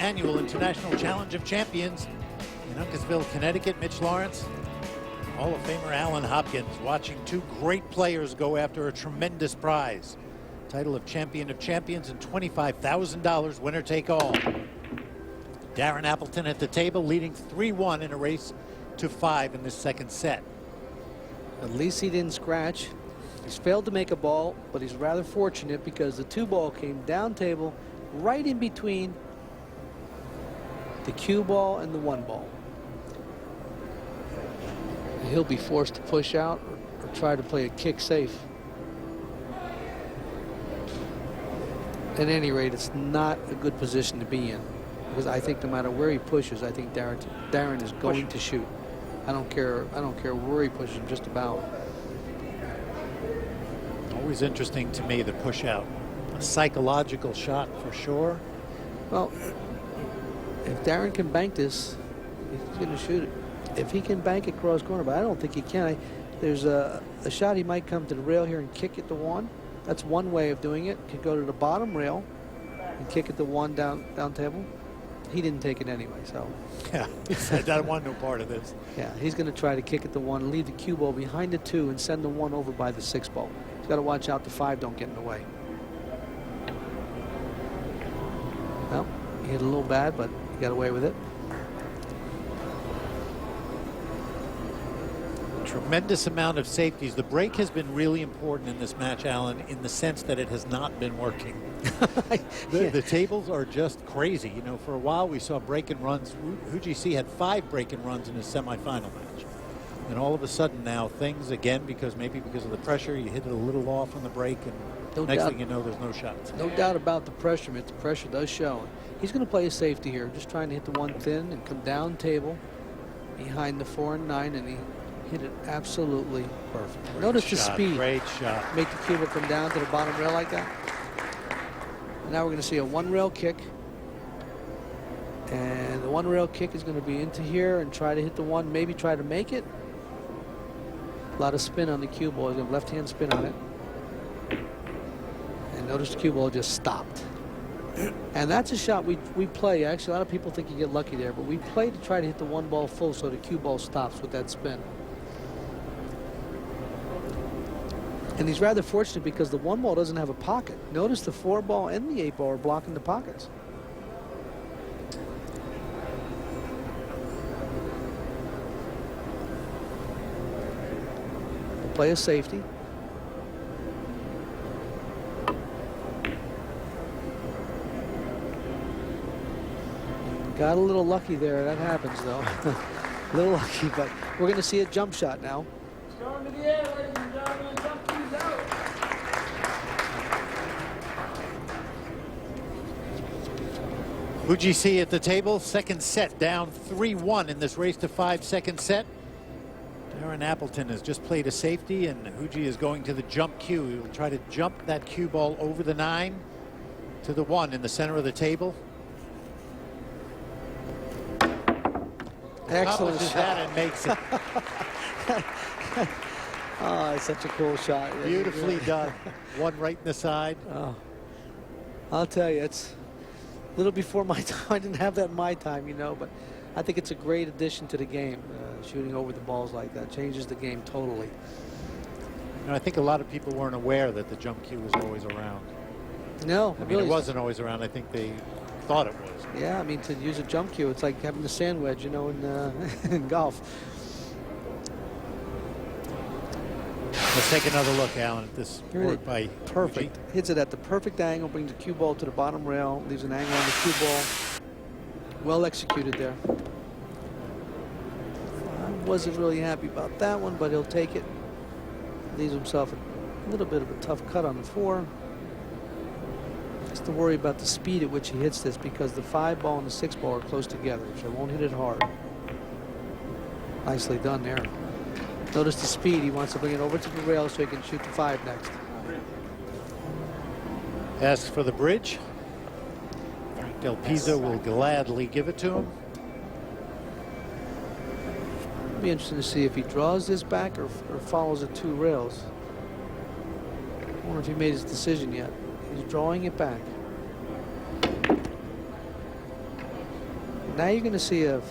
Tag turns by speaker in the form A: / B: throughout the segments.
A: annual International Challenge of Champions in Uncasville, Connecticut. Mitch Lawrence, Hall of Famer Alan Hopkins, watching two great players go after a tremendous prize. Title of Champion of Champions and $25,000 winner take all. Darren Appleton at the table, leading 3-1 in a race to 5 in this second set.
B: At least he didn't scratch. He's failed to make a ball, but he's rather fortunate because the 2-ball came down table right in between the cue ball and the 1-ball. He'll be forced to push out or try to play a kick safe. At any rate, it's not a good position to be in, because I think no matter where he pushes, I think Darren is going to shoot. I don't care where he pushes him, just about.
A: Always interesting to me, the push out. A psychological shot for sure.
B: Well, if Darren can bank this, he's going to shoot it. If he can bank it cross corner, but I don't think he can. There's a shot he might come to the rail here and kick it to 1. That's one way of doing it. Could go to the bottom rail and kick it to 1 down table. He didn't take it anyway, so.
A: Yeah, he said, I don't want no part of this.
B: Yeah, he's going to try to kick it to 1, leave the cue ball behind the 2, and send the 1 over by the 6-ball. He's got to watch out the 5 don't get in the way. Well, he hit a little bad, but he got away with it.
A: Tremendous amount of safeties. The break has been really important in this match, Alan, in the sense that it has not been working. The tables are just crazy. You know, for a while we saw break and runs. Huidji had 5 break and runs in his semifinal match. And all of a sudden now things, again, maybe because of the pressure, you hit it a little off on the break, and next thing you know, there's no shots.
B: No doubt about the pressure, but the pressure does show. He's going to play a safety here, just trying to hit the 1 thin and come down table behind the 4 and 9, and he hit it absolutely perfect. Notice the speed.
A: Great shot.
B: Make the cue ball come down to the bottom rail like that. And now we're going to see a 1-rail kick. And the 1-rail kick is going to be into here and try to hit the 1, maybe try to make it. A lot of spin on the cue ball. He's got left-hand spin on it. And notice the cue ball just stopped. And that's a shot we play. Actually, a lot of people think you get lucky there, but we play to try to hit the 1 ball full so the cue ball stops with that spin. And he's rather fortunate because the 1 ball doesn't have a pocket. Notice the 4 ball and the 8 ball are blocking the pockets. We'll play a safety. Got a little lucky there. That happens, though. A little lucky, but we're going to see a jump shot now.
C: Storm to the air, ladies and gentlemen. Jump keys out.
A: Huidji at the table, second set, down 3-1 in this race to 5 second set. Darren Appleton has just played a safety, and Huidji is going to the jump cue. He will try to jump that cue ball over the 9 to the 1 in the center of the table.
B: Excellent shot.
A: That and makes it.
B: Oh, it's such a cool shot.
A: Beautifully done. 1 right in the side.
B: Oh, I'll tell you, it's a little before my time. I didn't have that in my time, you know, but I think it's a great addition to the game. Shooting over the balls like that changes the game totally.
A: You know, I think a lot of people weren't aware that the jump cue was always around.
B: No,
A: I mean, it wasn't always around. I think they thought it was.
B: Yeah, I mean, to use a jump cue, it's like having a sand wedge, you know, in golf.
A: Let's take another look, Alan, at this work by
B: perfect.
A: Huidji.
B: Hits it at the perfect angle, brings the cue ball to the bottom rail, leaves an angle on the cue ball. Well executed there. I wasn't really happy about that one, but he'll take it. Leaves himself a little bit of a tough cut on the 4. Just to worry about the speed at which he hits this, because the 5 ball and the 6 ball are close together, so it won't hit it hard. Nicely done there. Notice the speed. He wants to bring it over to the rail so he can shoot the 5 next.
A: Asks for the bridge. Del Pizzo will gladly give it to him.
B: It'll be interesting to see if he draws this back or follows the 2 rails. I wonder if he made his decision yet. He's drawing it back. Now you're going to see an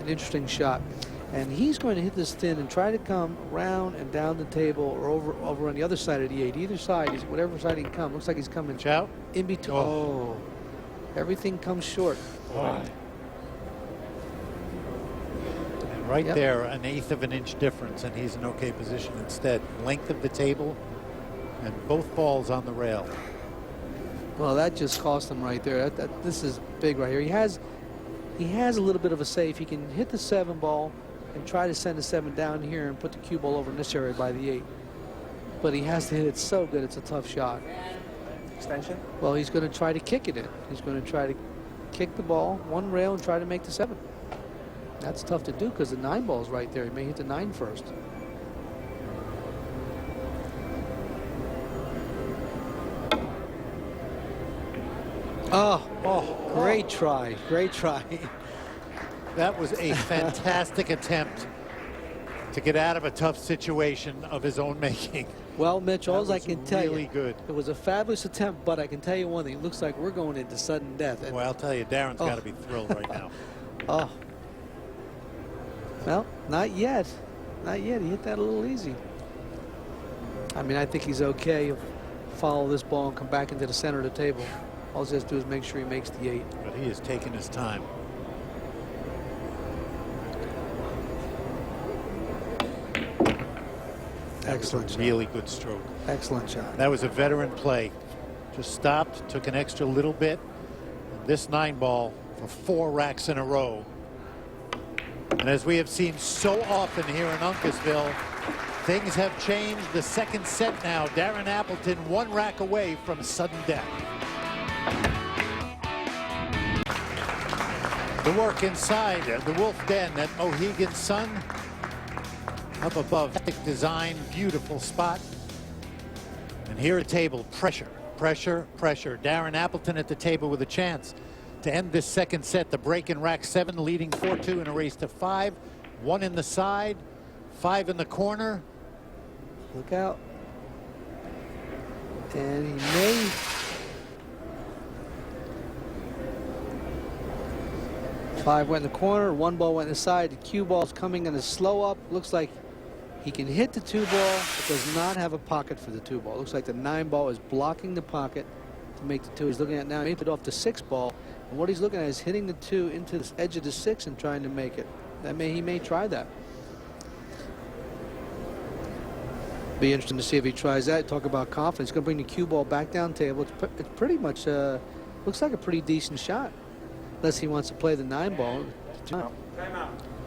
B: interesting shot. And he's going to hit this thin and try to come around and down the table or over on the other side of the 8. Either side, whatever side he can come. Looks like he's coming
A: out
B: in between. Oh. Everything comes short.
A: Oh. And right there, an 1/8 of an inch difference, and he's in okay position instead. Length of the table, and both balls on the rail.
B: Well, that just cost him right there. This is big right here. He has a little bit of a safe. He can hit the 7 ball and try to send the 7 down here and put the cue ball over in this area by the 8. But he has to hit it so good, it's a tough shot.
D: Extension?
B: Well, he's going to try to kick it in. He's going to try to kick the ball one rail and try to make the 7. That's tough to do because the 9 ball's right there. He may hit the 9 first. Oh, great try. Great try.
A: That was a fantastic attempt to get out of a tough situation of his own making.
B: Well, Mitch, all I can tell you,
A: really good.
B: It was a fabulous attempt, but I can tell you one thing. It looks like we're going into sudden death. And
A: well, I'll tell you, Darren's got to be thrilled right now.
B: Oh. Well, not yet. Not yet. He hit that a little easy. I mean, I think he's okay. He'll follow this ball and come back into the center of the table. All he has to do is make sure he makes the 8.
A: But he is taking his time.
B: Excellent shot.
A: Really good stroke.
B: Excellent shot.
A: That was a veteran play. Just stopped, took an extra little bit. And this 9 ball for 4 racks in a row. And as we have seen so often here in Uncasville, things have changed. The second set now. Darren Appleton 1 rack away from sudden death. The work inside the Wolf Den at Mohegan Sun. Up above, design, beautiful spot. And here at table, pressure, pressure, pressure. Darren Appleton at the table with a chance to end this second set. The break in rack 7, leading 4-2 in a race to 5. 1 in the side, 5 in the corner.
B: Look out. And he may. Five went in the corner, 1 ball went in the side. The cue ball's coming in a slow up. Looks like he can hit the 2 ball, but does not have a pocket for the 2 ball. Looks like the 9 ball is blocking the pocket to make the 2. He's looking at now, he hit it off the 6 ball. And what he's looking at is hitting the 2 into the edge of the 6 and trying to make it. He may try that. Be interesting to see if he tries that. Talk about confidence. He's going to bring the cue ball back down table. It's pretty much looks like a pretty decent shot, unless he wants to play the 9 ball.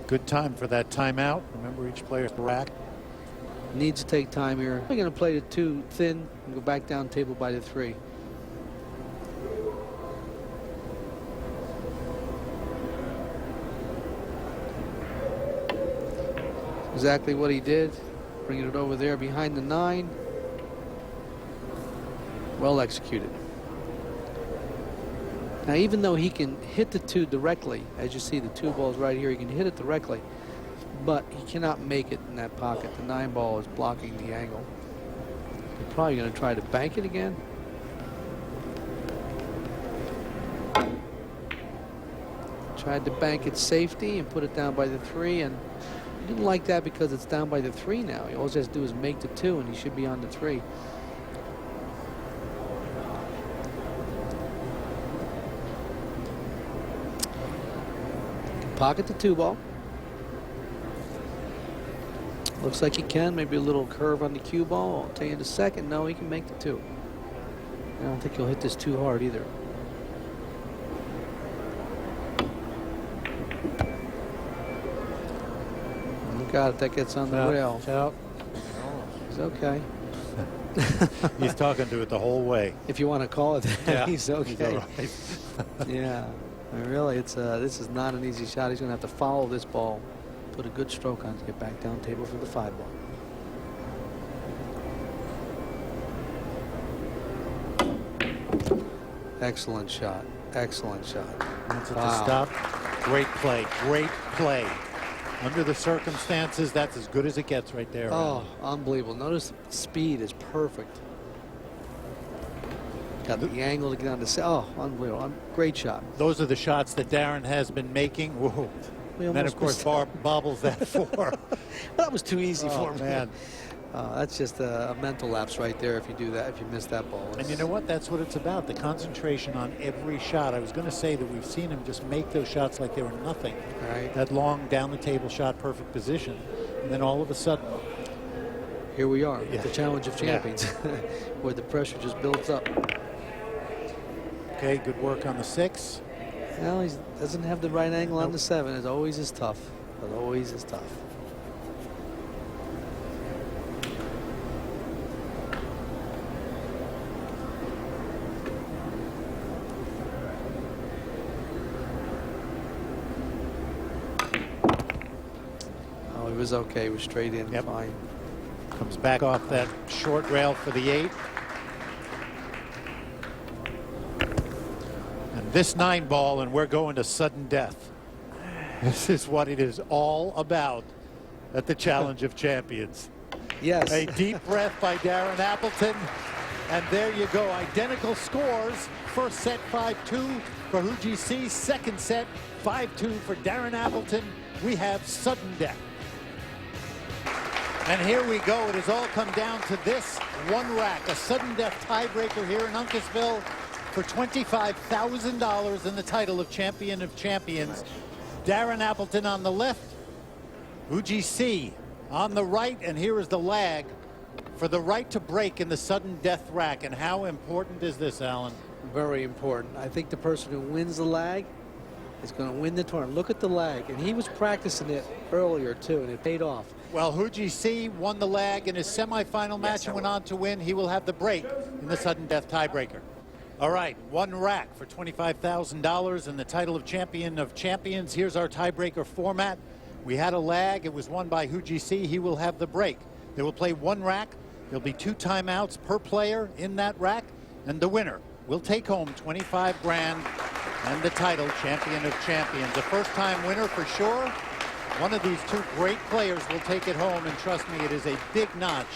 A: Good time for that timeout. Remember, each player's rack.
B: Needs to take time here. We're going to play the 2 thin and go back down table by the 3. Exactly what he did. Bringing it over there behind the 9. Well executed. Now, even though he can hit the 2 directly, as you see the 2 balls right here, he can hit it directly, but he cannot make it in that pocket. The 9 ball is blocking the angle. He's probably going to try to bank it again. Tried to bank it safety and put it down by the 3, and he didn't like that because it's down by the 3 now. All he has to do is make the 2, and he should be on the 3. Pocket the 2 ball. Looks like he can. Maybe a little curve on the cue ball. I'll tell you in a second. No, he can make the 2. I don't think he'll hit this too hard either. Look out if that gets on the rail. He's okay.
A: He's talking to it the whole way.
B: If you want to call it that,
A: yeah,
B: he's okay.
A: He's all right.
B: Yeah. I mean, really, this is not an easy shot. He's going to have to follow this ball, put a good stroke on to get back down table for the 5 ball. Excellent shot. Excellent shot.
A: That's it to stop. Great play. Great play. Under the circumstances, that's as good as it gets right there.
B: Oh, unbelievable. Notice the speed is perfect. Got the angle to get on the set. Oh, unbelievable. Great shot.
A: Those are the shots that Darren has been making. Whoa. And then, of course, bobbles that 4.
B: That was too easy for him.
A: Man.
B: That's just a mental lapse right there if you do that, if you miss that ball.
A: And you know what? That's what it's about, the concentration on every shot. I was going to say that we've seen him just make those shots like they were nothing.
B: Right.
A: That long down-the-table shot, perfect position. And then all of a sudden,
B: here we are at the Challenge of Champions, where the pressure just builds up.
A: Okay, good work on the 6.
B: Well, he doesn't have the right angle on the 7. It always is tough. It always is tough. Oh, he was okay. He was straight in, fine.
A: Comes back off that short rail for the 8. And this 9 ball, and we're going to sudden death. This is what it is all about at the Challenge of Champions.
B: Yes.
A: A deep breath by Darren Appleton. And there you go. Identical scores. First set 5-2 for Huidji C. Second set 5-2 for Darren Appleton. We have sudden death. And here we go. It has all come down to this one rack. A sudden death tiebreaker here in Uncasville for $25,000 in the title of Champion of Champions. Darren Appleton on the left, Huidji C on the right, and here is the lag for the right to break in the sudden death rack. And how important is this, Alan?
B: Very important. I think the person who wins the lag is going to win the tournament. Look at the lag, and he was practicing it earlier too, and it paid off.
A: Well, Huidji C won the lag in his semifinal match and went on to win. He will have the break in the sudden death tiebreaker. All right, one rack for $25,000 and the title of Champion of Champions. Here's our tiebreaker format. We had a lag. It was won by Huidji C. He will have the break. They will play one rack. There'll be 2 timeouts per player in that rack, and the winner will take home 25 grand and the title Champion of Champions. A first-time winner for sure. One of these 2 great players will take it home, and trust me, it is a big notch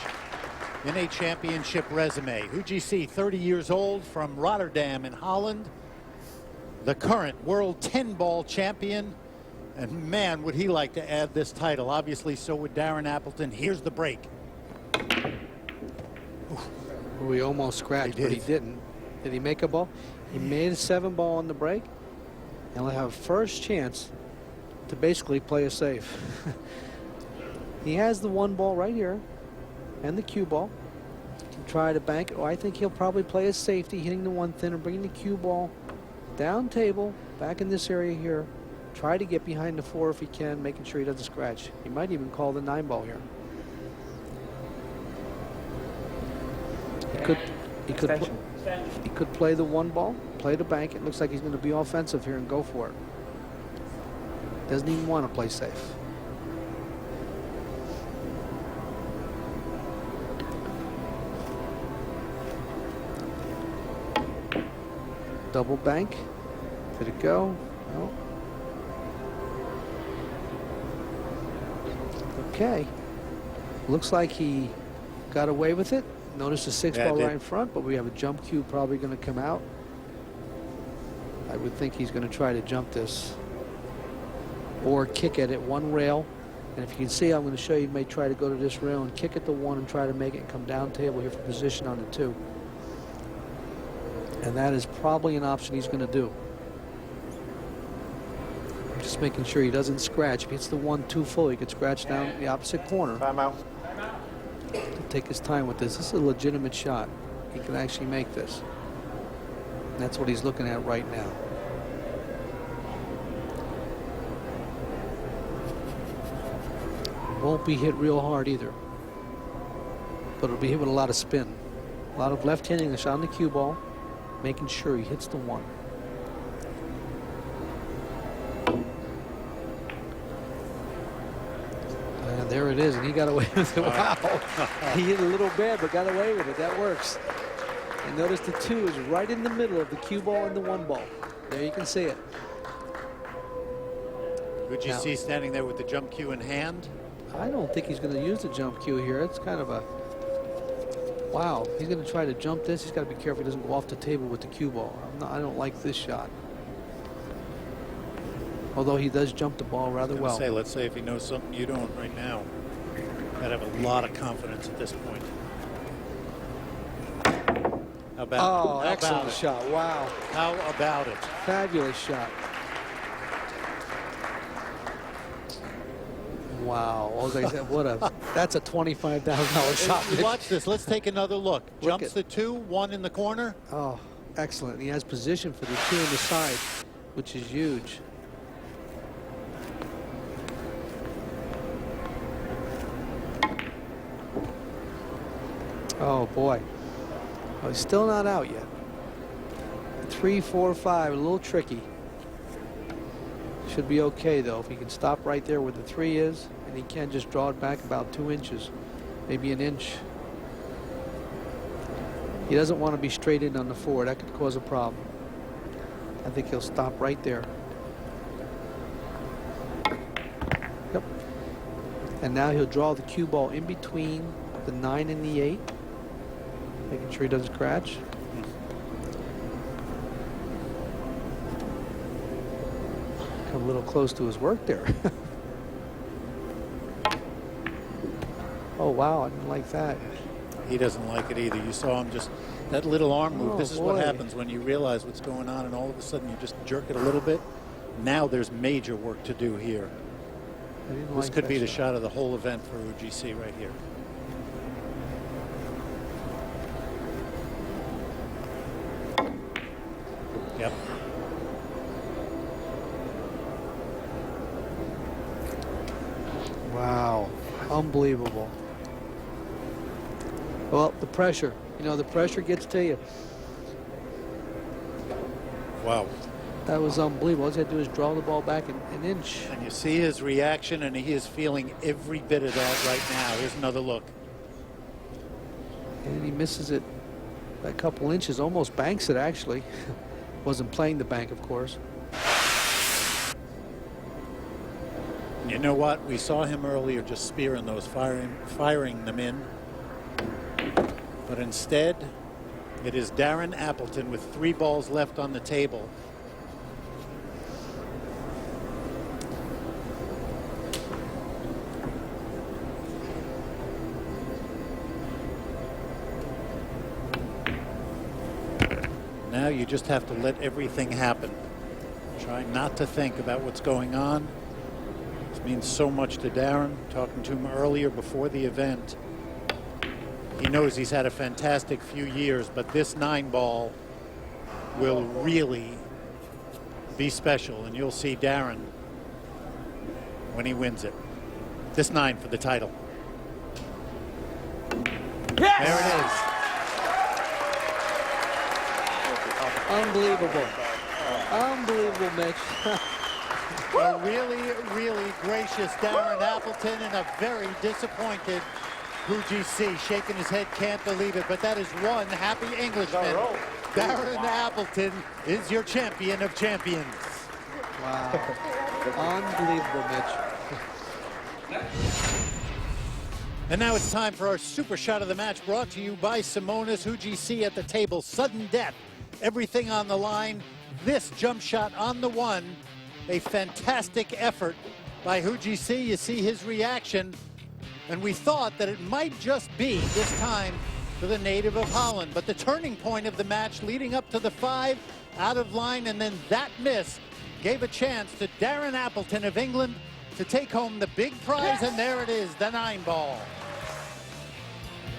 A: in a championship resume. Huidji C, 30 years old, from Rotterdam in Holland, the current world 10-ball champion, and man, would he like to add this title. Obviously, so would Darren Appleton. Here's the break.
B: We almost scratched, but he didn't. Did he make a ball? He made a 7 ball on the break, and we'll have first chance to basically play a safe. He has the 1 ball right here and the cue ball. Try to bank it. Oh, I think he'll probably play a safety, hitting the 1 thin and bringing the cue ball down table, back in this area here. Try to get behind the 4 if he can, making sure he doesn't scratch. He might even call the 9 ball here. He could play the 1 ball, play the bank. It looks like he's going to be offensive here and go for it. Doesn't even want to play safe. Double bank. Did it go? No. Okay. Looks like he got away with it. Notice the 6 ball right in front, but we have a jump cue probably going to come out. I would think he's going to try to jump this or kick it at 1 rail. And if you can see, I'm going to show you, he may try to go to this rail and kick at the 1 and try to make it and come down table here for position on the 2. And that is probably an option he's going to do. Just making sure he doesn't scratch. If he hits the 1 too full, he could scratch down the opposite corner.
D: Timeout.
B: Take his time with this. This is a legitimate shot. He can actually make this. And that's what he's looking at right now. Won't be hit real hard either, but it'll be hit with a lot of spin. A lot of left handing, a shot on the cue ball, making sure he hits the 1. And there it is, and he got away with it. Wow. He hit a little bad, but got away with it. That works. And notice the 2 is right in the middle of the cue ball and the 1 ball. There you can see it.
A: Would you see standing there with the jump cue in hand?
B: I don't think he's going to use the jump cue here. It's kind of a Wow, he's going to try to jump this. He's got to be careful he doesn't go off the table with the cue ball. I don't like this shot. Although he does jump the ball rather well.
A: Let's say if he knows something you don't right now, gotta have a lot of confidence at this point. How about
B: excellent shot. Wow.
A: How about it?
B: Fabulous shot. Wow. That's a $25,000 shot.
A: Hey, watch this. Let's take another look. Jumps the 2, 1 in the corner.
B: Oh, excellent. He has position for the 2 on the side, which is huge. Oh boy. Oh, he's still not out yet. 3, 4, 5, a little tricky. Should be okay though if he can stop right there where the 3 is, and he can just draw it back about 2 inches, maybe an inch. He doesn't want to be straight in on the 4. That could cause a problem. I think he'll stop right there. Yep. And now he'll draw the cue ball in between the 9 and the 8. Making sure he doesn't scratch. Come a little close to his work there. Oh wow, I didn't like that.
A: He doesn't like it either. You saw him just that little arm move. This is what happens when you realize what's going on, and all of a sudden you just jerk it a little bit. Now there's major work to do here. This could be the shot of the whole event for Huidji right here. Yep.
B: Wow, unbelievable. Well, the pressure, the pressure gets to you.
A: Wow.
B: That was unbelievable. All he had to do is draw the ball back an inch.
A: And you see his reaction, and he is feeling every bit of that right now. Here's another look.
B: And he misses it by a couple inches, almost banks it actually. Wasn't playing the bank, of course.
A: You know what? We saw him earlier just spearing those, firing them in. But instead, it is Darren Appleton with 3 balls left on the table. Now you just have to let everything happen. Try not to think about what's going on. This means so much to Darren. Talking to him earlier before the event. He knows he's had a fantastic few years, but this 9 ball will really be special, and you'll see Darren when he wins it. This 9 for the title.
C: Yes!
A: There it is.
B: Unbelievable. Unbelievable, Mitch.
A: A really, really gracious Darren Appleton and a very disappointed Huidji, shaking his head, can't believe it, but that is one happy Englishman. Darren Appleton is your champion of champions.
B: Wow. Unbelievable, Mitch.
A: And now it's time for our super shot of the match, brought to you by Simonis. Huidji at the table, sudden death, everything on the line. This jump shot on the 1, a fantastic effort by Huidji. You see his reaction, and we thought that it might just be this time for the native of Holland, but the turning point of the match leading up to the 5 out of line, and then that miss gave a chance to Darren Appleton of England to take home the big prize, and there it is, the 9 ball.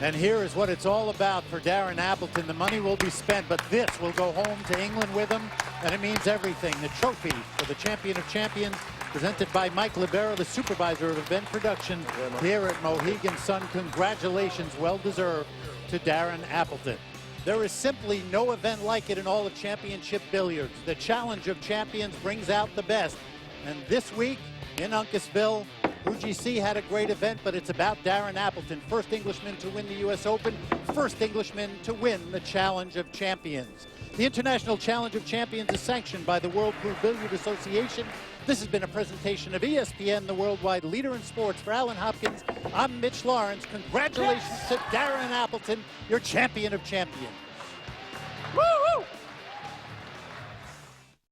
A: And here is what it's all about for Darren Appleton. The money will be spent, but this will go home to England with him, and it means everything. The trophy for the champion of champions, presented by Mike Libero, the supervisor of event production here at Mohegan Sun. Congratulations, well deserved, to Darren Appleton. There is simply no event like it in all of championship billiards. The Challenge of Champions brings out the best. And this week in Uncasville, Huidji had a great event, but it's about Darren Appleton, first Englishman to win the U.S. Open, first Englishman to win the Challenge of Champions. The International Challenge of Champions is sanctioned by the World Pool Billiard Association. This has been a presentation of ESPN, the worldwide leader in sports. For Alan Hopkins, I'm Mitch Lawrence. Congratulations to Darren Appleton, your champion of champions.